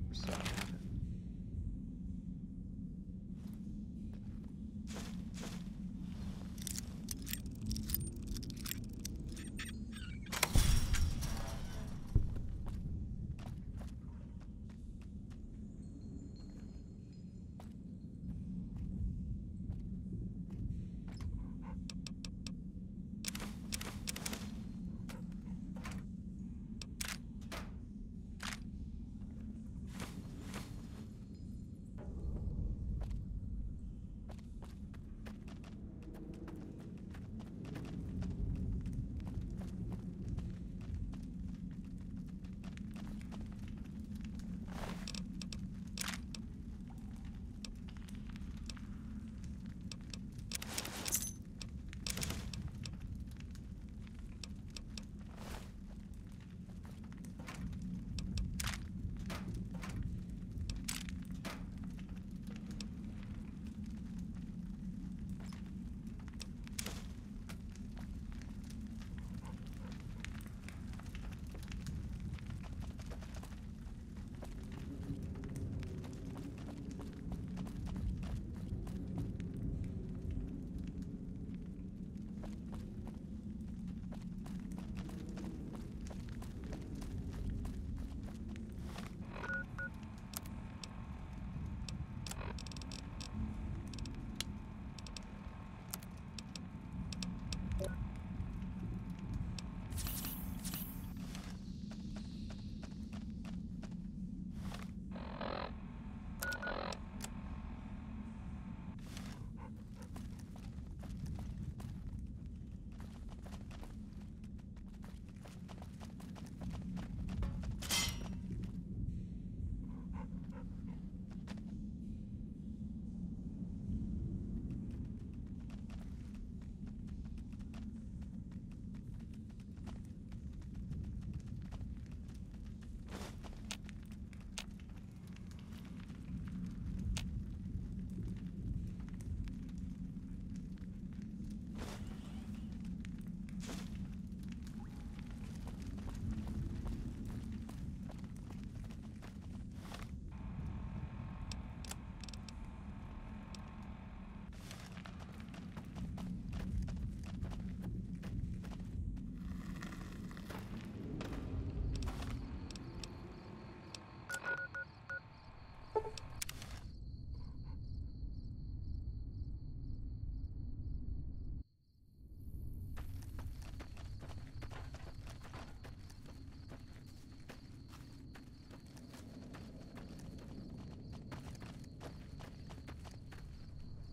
We're starting to happen.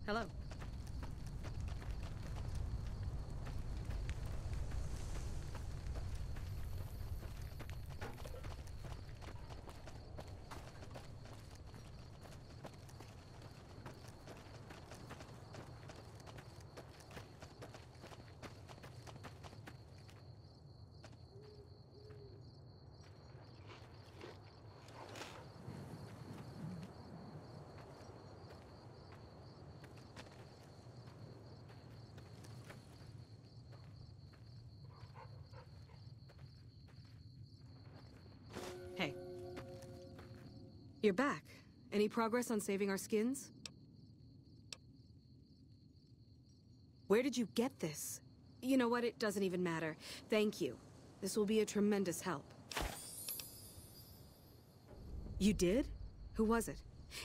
Hello. Hey. You're back. Any progress on saving our skins? Where did you get this? You know what? It doesn't even matter. Thank you. This will be a tremendous help. You did? Who was it?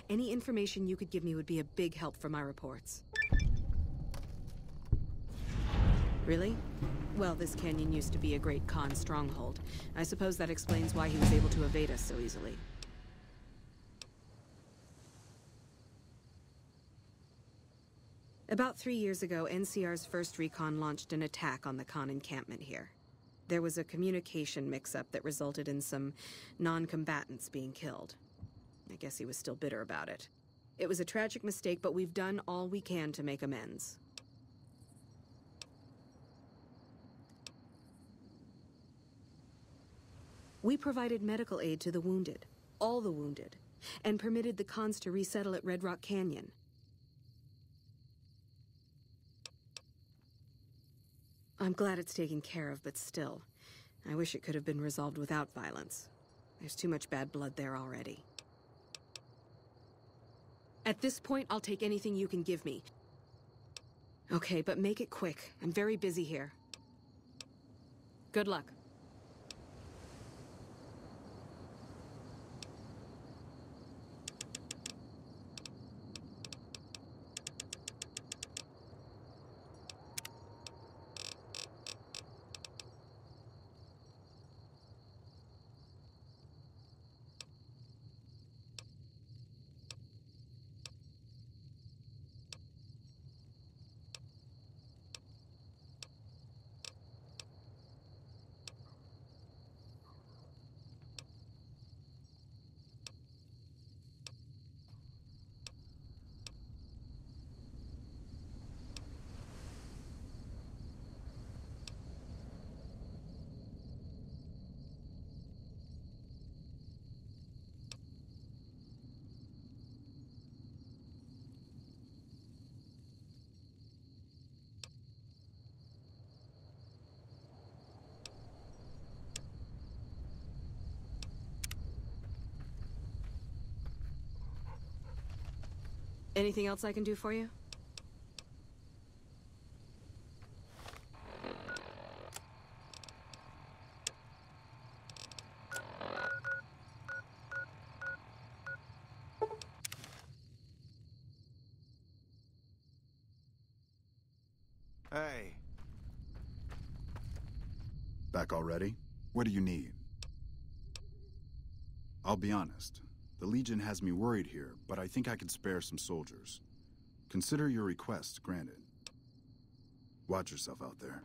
Any information you could give me would be a big help for my reports. Really? Well, this canyon used to be a great Khan stronghold. I suppose that explains why he was able to evade us so easily. About 3 years ago, NCR's first recon launched an attack on the Khan encampment here. There was a communication mix-up that resulted in some non-combatants being killed. I guess he was still bitter about it. It was a tragic mistake, but we've done all we can to make amends. We provided medical aid to the wounded, all the wounded, and permitted the Khans to resettle at Red Rock Canyon. I'm glad it's taken care of, but still, I wish it could have been resolved without violence. There's too much bad blood there already. At this point, I'll take anything you can give me. Okay, but make it quick. I'm very busy here. Good luck. Anything else I can do for you? Hey. Back already? What do you need? I'll be honest. The Legion has me worried here, but I think I can spare some soldiers. Consider your request granted. Watch yourself out there.